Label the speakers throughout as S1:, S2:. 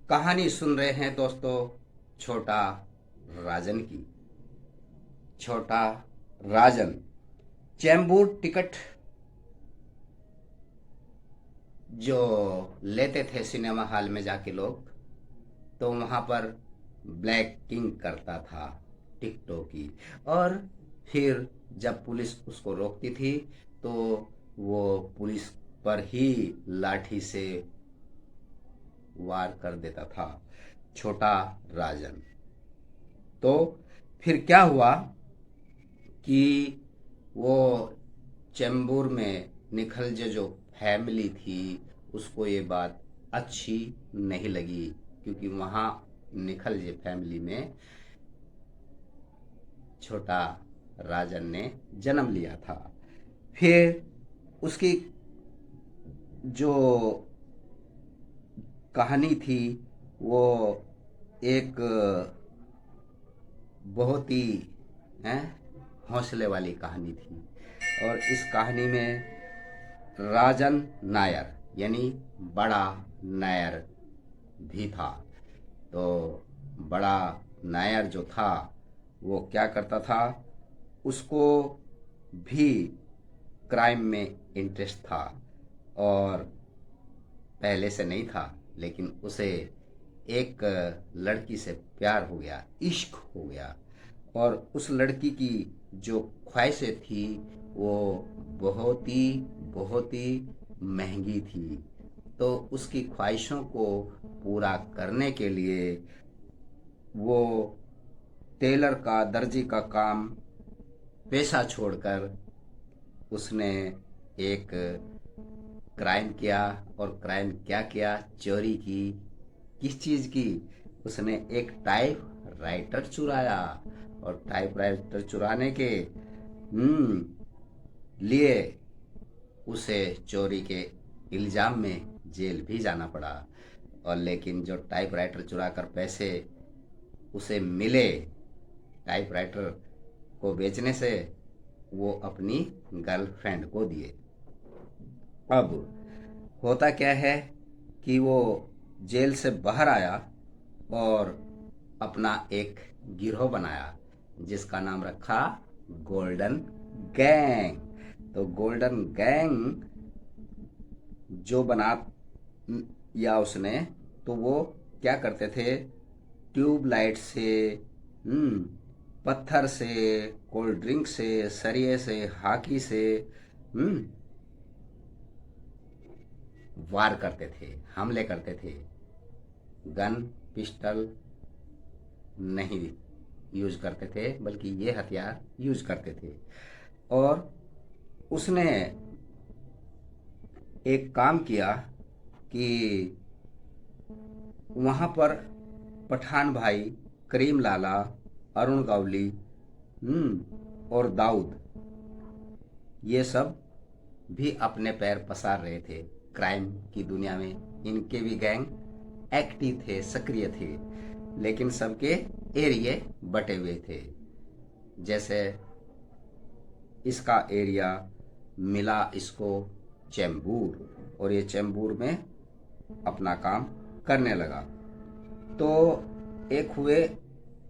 S1: कहानी सुन रहे हैं दोस्तों, छोटा राजन की। छोटा राजन चैम्बूर टिकट जो लेते थे सिनेमा हॉल में जाके लोग, तो वहाँ पर ब्लैक किंग करता था टिकटों की। और फिर जब पुलिस उसको रोकती थी तो वो पुलिस पर ही लाठी से वार कर देता था छोटा राजन। तो फिर क्या हुआ कि वो चेंबूर में निखलजे जो फैमिली थी उसको ये बात अच्छी नहीं लगी, क्योंकि वहाँ निखलजे फैमिली में छोटा राजन ने जन्म लिया था। फिर उसकी जो कहानी थी वो एक बहुत ही हैं हौसले वाली कहानी थी। और इस कहानी में राजन नायर यानी बड़ा नायर भी था। तो बड़ा नायर जो था वो क्या करता था, उसको भी क्राइम में इंटरेस्ट था। और पहले से नहीं था, लेकिन उसे एक लड़की से प्यार हो गया, इश्क हो गया। और उस लड़की की जो ख्वाहिशें थी वो बहुत ही महंगी थी। तो उसकी ख्वाहिशों को पूरा करने के लिए वो टेलर का, दर्जी का काम पेशा छोड़कर उसने एक क्राइम किया। और क्राइम क्या किया, चोरी की। किस चीज़ की? उसने एक टाइप राइटर चुराया। और टाइप राइटर चुराने के लिए उसे चोरी के इल्ज़ाम में जेल भी जाना पड़ा। और लेकिन जो टाइप राइटर चुरा कर पैसे उसे मिले टाइप राइटर को बेचने से, वो अपनी गर्लफ्रेंड को दिए। अब होता क्या है कि वो जेल से बाहर आया और अपना एक गिरोह बनाया जिसका नाम रखा गोल्डन गैंग। तो गोल्डन गैंग जो बना या उसने, तो वो क्या करते थे, ट्यूबलाइट से, हम्म, पत्थर से, कोल्ड ड्रिंक से, सरिये से, हॉकी से हम्म वार करते थे, हमले करते थे। गन, पिस्टल नहीं यूज करते थे, बल्कि ये हथियार यूज करते थे। और उसने एक काम किया कि वहाँ पर पठान भाई, करीम लाला, अरुण गावली, और दाऊद, ये सब भी अपने पैर पसार रहे थे क्राइम की दुनिया में। इनके भी गैंग एक्टिव थे, सक्रिय थे, लेकिन सबके एरिए बटे हुए थे। जैसे इसका एरिया मिला इसको चैम्बूर, और ये चैम्बूर में अपना काम करने लगा। तो एक हुए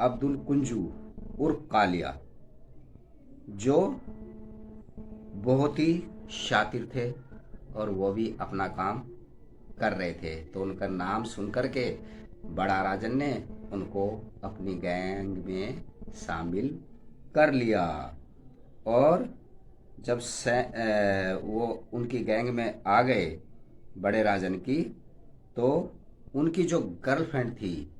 S1: अब्दुल कुंजू उर्फ कालिया, जो बहुत ही शातिर थे और वो भी अपना काम कर रहे थे। तो उनका नाम सुन कर के बड़ा राजन ने उनको अपनी गैंग में शामिल कर लिया। और जब वो उनकी गैंग में आ गए बड़े राजन की, तो उनकी जो गर्लफ्रेंड थी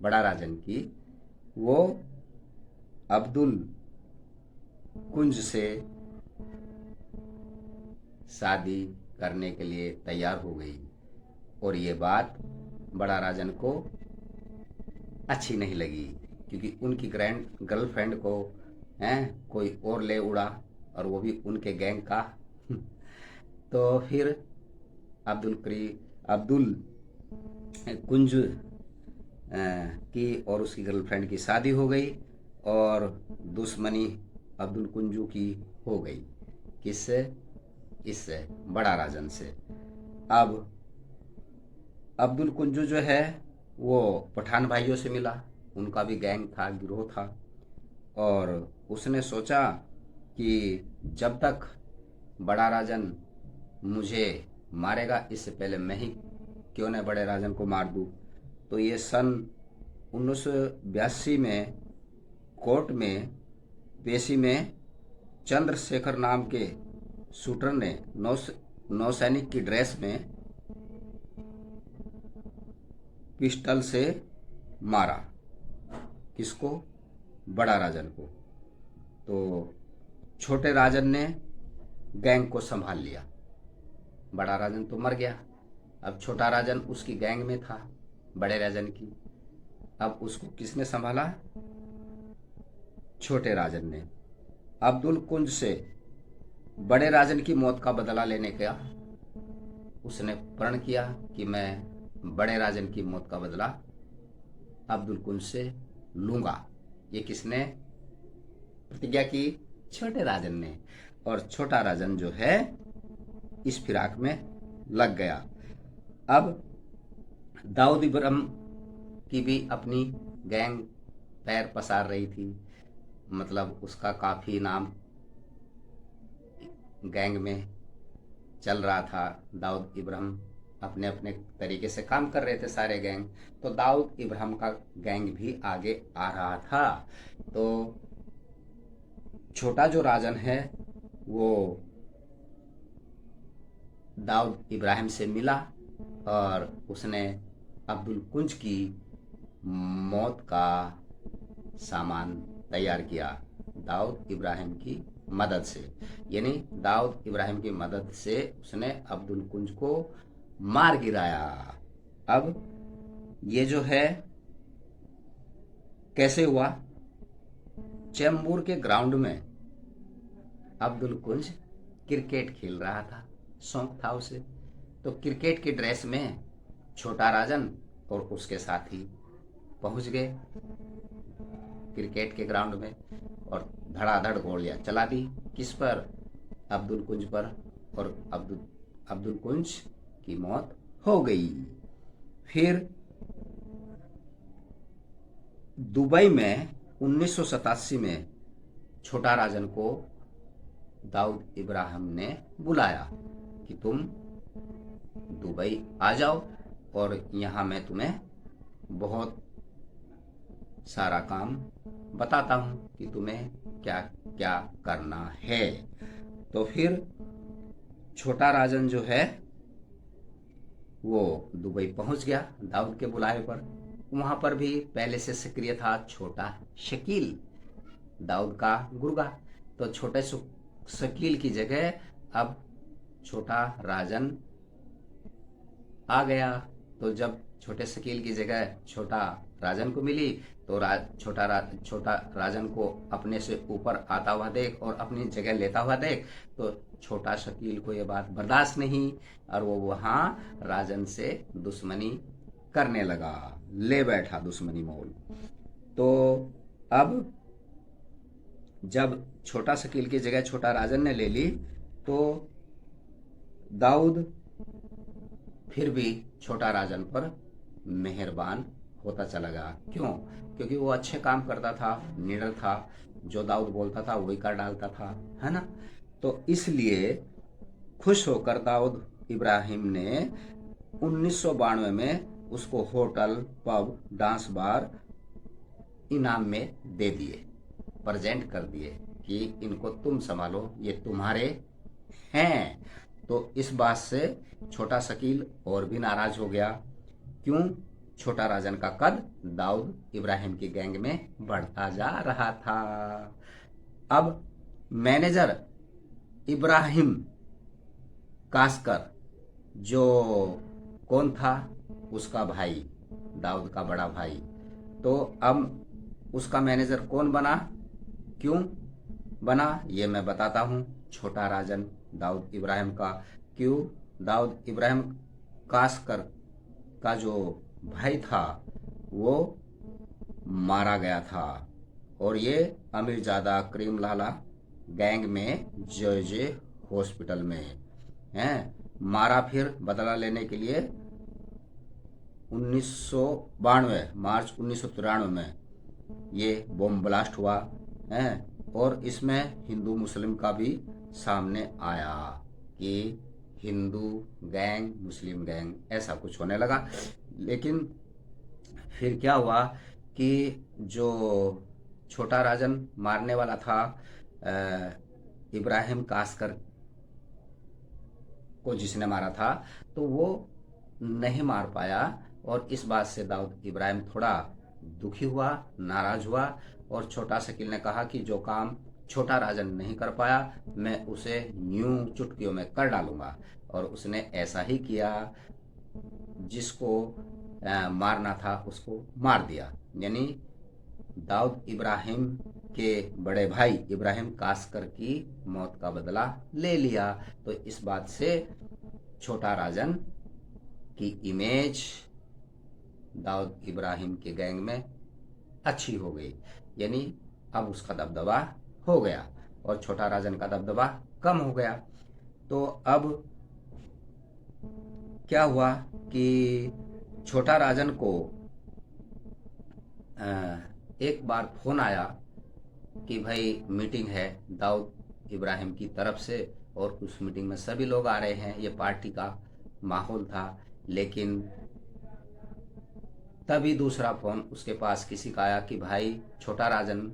S1: बड़ा राजन की, वो अब्दुल कुंज से शादी करने के लिए तैयार हो गई। और ये बात बड़ा राजन को अच्छी नहीं लगी, क्योंकि उनकी ग्रैंड गर्लफ्रेंड को हैं कोई और ले उड़ा, और वो भी उनके गैंग का। तो फिर अब्दुल कुंज की और उसकी गर्लफ्रेंड की शादी हो गई। और दुश्मनी अब्दुल कुंजू की हो गई। किससे? इससे, बड़ा राजन से। अब अब्दुल कुंजू जो है वो पठान भाइयों से मिला, उनका भी गैंग था, गिरोह था। और उसने सोचा कि जब तक बड़ा राजन मुझे मारेगा, इससे पहले मैं ही क्यों न बड़े राजन को मार दूं। तो ये सन 1982 में कोर्ट में पेशी में चंद्रशेखर नाम के शूटर ने नौसैनिक की ड्रेस में पिस्टल से मारा। किसको? बड़ा राजन को। तो छोटे राजन ने गैंग को संभाल लिया। बड़ा राजन तो मर गया, अब छोटा राजन उसकी गैंग में था, बड़े राजन की। अब उसको किसने संभाला? छोटे राजन ने। अब्दुल कुंज से बड़े राजन की मौत का बदला लेने का उसने प्रण किया कि मैं बड़े राजन की मौत का बदला अब्दुल कुंज से लूंगा। ये किसने प्रतिज्ञा की? छोटे राजन ने। और छोटा राजन जो है इस फिराक में लग गया। अब दाऊद इब्राहिम की भी अपनी गैंग पैर पसार रही थी, मतलब उसका काफ़ी नाम गैंग में चल रहा था। दाऊद इब्राहिम अपने अपने तरीके से काम कर रहे थे सारे गैंग। तो दाऊद इब्राहिम का गैंग भी आगे आ रहा था। तो छोटा जो राजन है वो दाऊद इब्राहिम से मिला और उसने अब्दुल कुंज की मौत का सामान तैयार किया दाऊद इब्राहिम की मदद से। यानी दाऊद इब्राहिम की मदद से उसने अब्दुल कुंज को मार गिराया। अब ये जो है कैसे हुआ? चेंबूर के ग्राउंड में अब्दुल कुंज क्रिकेट खेल रहा था, शौक था उसे। तो क्रिकेट की ड्रेस में छोटा राजन और उसके साथी पहुंच गए क्रिकेट के ग्राउंड में और धड़ाधड़ गोलियां चला दी। किस पर? अब्दुल कुंज पर। और अब्दुल कुंज की मौत हो गई। फिर दुबई में 1987 में छोटा राजन को दाऊद इब्राहिम ने बुलाया कि तुम दुबई आ जाओ और यहाँ मैं तुम्हें बहुत सारा काम बताता हूँ कि तुम्हें क्या क्या करना है। तो फिर छोटा राजन जो है वो दुबई पहुंच गया दाऊद के बुलावे पर। वहां पर भी पहले से सक्रिय था छोटा शकील, दाऊद का गुर्गा। तो छोटे शकील की जगह अब छोटा राजन आ गया। तो जब छोटे शकील की जगह छोटा राजन को मिली तो छोटा राजन को अपने से ऊपर आता हुआ देख और अपनी जगह लेता हुआ देख तो छोटा शकील को ये बात बर्दाश्त नहीं और वो वहां राजन से दुश्मनी करने लगा, ले बैठा दुश्मनी मोल। तो अब जब छोटा शकील की जगह छोटा राजन ने ले ली तो दाऊद फिर भी छोटा राजन पर मेहरबान होता चला गया। क्यों? क्योंकि वो अच्छे काम करता था, निडर था, जो दाऊद बोलता था वही कर डालता था, है ना। तो इसलिए खुश होकर दाऊद इब्राहिम ने 1992 में उसको होटल, पब, डांस बार इनाम में दे दिए, प्रेजेंट कर दिए कि इनको तुम संभालो, ये तुम्हारे हैं। तो इस बात से छोटा शकील और भी नाराज हो गया। क्यों? छोटा राजन का कद दाऊद इब्राहिम की गैंग में बढ़ता जा रहा था। अब मैनेजर इब्राहिम कासकर जो कौन था? उसका भाई, दाऊद का बड़ा भाई। तो अब उसका मैनेजर कौन बना? क्यों बना ये मैं बताता हूँ। छोटा राजन दाऊद इब्राहिम का। क्यों? दाऊद इब्राहिम कासकर का जो भाई था वो मारा गया था और ये अमीरजादा करीमलाला गैंग में जे हॉस्पिटल में हैं मारा। फिर बदला लेने के लिए 1992 मार्च 1993 में ये बॉम्ब ब्लास्ट हुआ है। और इसमें हिंदू मुस्लिम का भी सामने आया कि हिंदू गैंग मुस्लिम गैंग ऐसा कुछ होने लगा। लेकिन फिर क्या हुआ कि जो छोटा राजन मारने वाला था इब्राहिम कास्कर को जिसने मारा था, तो वो नहीं मार पाया। और इस बात से दाऊद इब्राहिम थोड़ा दुखी हुआ, नाराज हुआ। और छोटा शकील ने कहा कि जो काम छोटा राजन नहीं कर पाया मैं उसे यूं चुटकियों में कर डालूंगा। और उसने ऐसा ही किया, जिसको मारना था उसको मार दिया। यानी दाऊद इब्राहिम के बड़े भाई इब्राहिम कास्कर की मौत का बदला ले लिया। तो इस बात से छोटा राजन की इमेज दाऊद इब्राहिम के गैंग में अच्छी हो गई। यानी अब उसका दबदबा हो गया और छोटा राजन का दबदबा कम हो गया। तो अब क्या हुआ कि छोटा राजन को एक बार फोन आया कि भाई मीटिंग है दाऊद इब्राहिम की तरफ से और उस मीटिंग में सभी लोग आ रहे हैं, ये पार्टी का माहौल था। लेकिन तभी दूसरा फोन उसके पास किसी का आया कि भाई छोटा राजन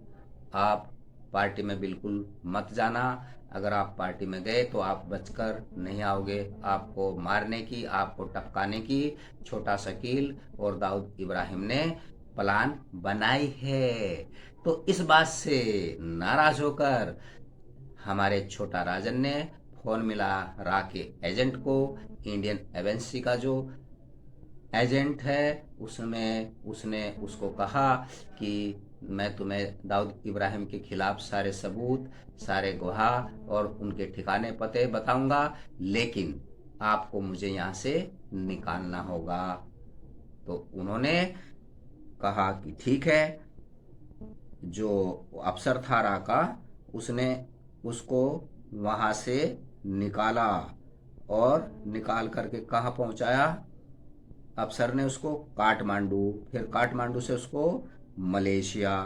S1: आप पार्टी में बिल्कुल मत जाना, अगर आप पार्टी में गए तो आप बचकर नहीं आओगे, आपको मारने की आपको टपकाने की छोटा शकील और दाऊद इब्राहिम ने प्लान बनाई है। तो इस बात से नाराज होकर हमारे छोटा राजन ने फोन मिला रा के एजेंट को, इंडियन एजेंसी का जो एजेंट है उसने उसको कहा कि मैं तुम्हें दाऊद इब्राहिम के खिलाफ सारे सबूत, सारे गवाह और उनके ठिकाने पते बताऊंगा, लेकिन आपको मुझे यहाँ से निकालना होगा। तो उन्होंने कहा कि ठीक है। जो अफसर था रा का उसने उसको वहाँ से निकाला और निकाल करके कहाँ पहुँचाया, अफसर ने उसको काठमांडू, फिर काठमांडू से उसको मलेशिया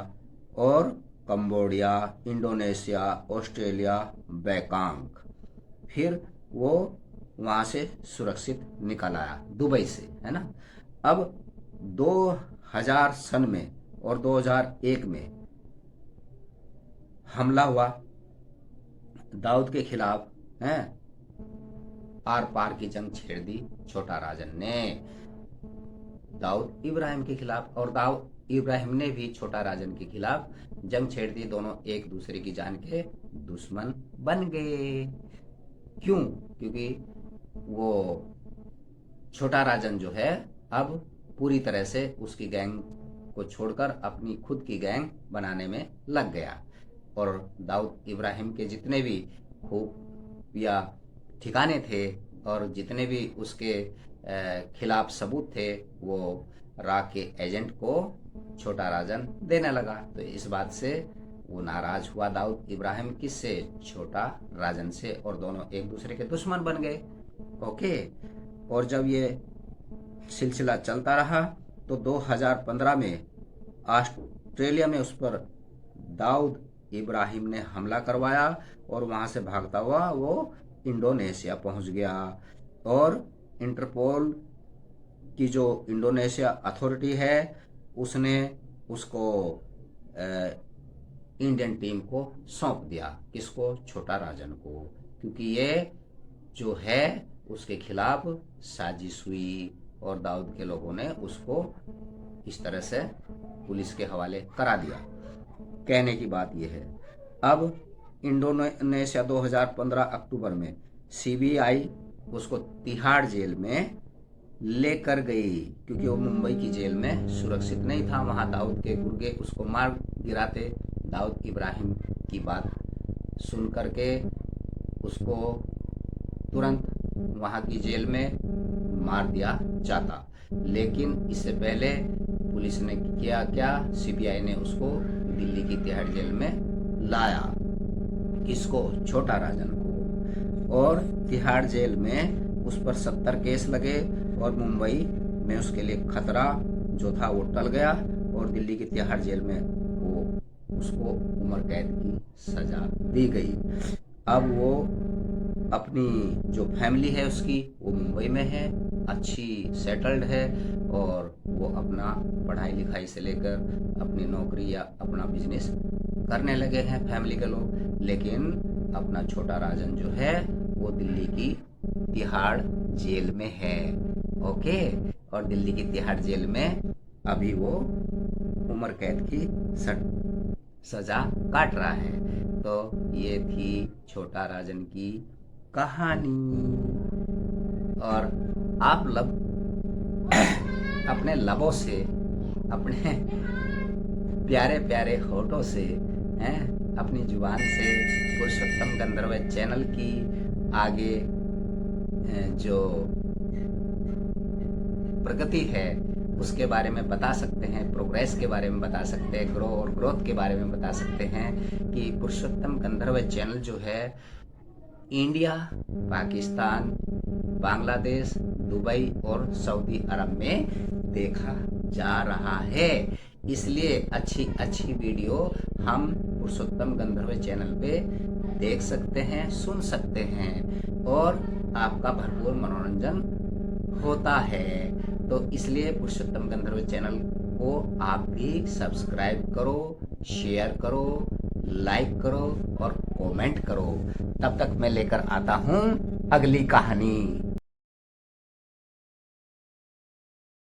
S1: और कंबोडिया, इंडोनेशिया, ऑस्ट्रेलिया, बैंकॉक, फिर वो वहाँ से सुरक्षित निकल आया दुबई से, है ना। अब 2000 सन में और 2001 में हमला हुआ दाऊद के खिलाफ, हैं, आर पार की जंग छेड़ दी छोटा राजन ने दाऊद इब्राहिम के खिलाफ, और दाऊद इब्राहिम ने भी छोटा राजन के खिलाफ जंग छेड़ दी। दोनों एक दूसरे की जान के दुश्मन बन गए। क्यों? क्योंकि वो छोटा राजन जो है अब पूरी तरह से उसकी गैंग को छोड़कर अपनी खुद की गैंग बनाने में लग गया। और दाऊद इब्राहिम के जितने भी खुफिया ठिकाने थे और जितने भी उसके खिलाफ सबूत थे वो रा के एजेंट को छोटा राजन देने लगा। तो इस बात से वो नाराज हुआ दाऊद इब्राहिम किससे, छोटा राजन से, और दोनों एक दूसरे के दुश्मन बन गए। ओके। और जब ये सिलसिला चलता रहा तो 2015 में ऑस्ट्रेलिया में उस पर दाऊद इब्राहिम ने हमला करवाया और वहां से भागता हुआ वो इंडोनेशिया पहुंच गया। और इंटरपोल की जो इंडोनेशिया अथॉरिटी है उसने उसको इंडियन टीम को सौंप दिया। किसको? छोटा राजन को, क्योंकि ये जो है उसके खिलाफ साजिश हुई और दाऊद के लोगों ने उसको इस तरह से पुलिस के हवाले करा दिया। कहने की बात यह है, अब इंडोनेशिया 2015 अक्टूबर में सीबीआई उसको तिहाड़ जेल में लेकर गई, क्योंकि वो मुंबई की जेल में सुरक्षित नहीं था। वहां दाऊद के गुर्गे उसको मार गिराते। दाऊद इब्राहिम की बात सुन करके उसको तुरंत वहां की जेल में मार दिया जाता। लेकिन इससे पहले पुलिस ने किया क्या, सीबीआई ने उसको दिल्ली की तिहाड़ जेल में लाया। किसको? छोटा राजन को। और तिहाड़ जेल में उस पर 70 केस लगे और मुंबई में उसके लिए खतरा जो था वो टल गया और दिल्ली की तिहाड़ जेल में वो उसको उम्र कैद की सजा दी गई। अब वो अपनी जो फैमिली है उसकी वो मुंबई में है, अच्छी सेटल्ड है और वो अपना पढ़ाई लिखाई से लेकर अपनी नौकरी या अपना बिजनेस करने लगे हैं फैमिली के लोग। लेकिन अपना छोटा राजन जो है वो दिल्ली की तिहाड़ जेल में है। ओके, और दिल्ली की तिहाड़ जेल में अभी वो उम्र कैद की सजा काट रहा है। तो ये थी छोटा राजन की कहानी। और आप लब अपने लबों से, अपने प्यारे प्यारे होठों से, हैं, अपनी जुबान से पुरुषोत्तम गंधर्व चैनल की आगे जो प्रगति है उसके बारे में बता सकते हैं, प्रोग्रेस के बारे में बता सकते हैं, ग्रो और ग्रोथ के बारे में बता सकते हैं कि पुरुषोत्तम गंधर्व चैनल जो है इंडिया, पाकिस्तान, बांग्लादेश, दुबई और सऊदी अरब में देखा जा रहा है। इसलिए अच्छी अच्छी वीडियो हम पुरुषोत्तम गंधर्व चैनल पे देख सकते हैं, सुन सकते हैं और आपका भरपूर मनोरंजन होता है। तो इसलिए पुरुषोत्तम गंधर्व चैनल को आप भी सब्सक्राइब करो, शेयर करो, लाइक करो और कमेंट करो। तब तक मैं लेकर आता हूँ अगली कहानी।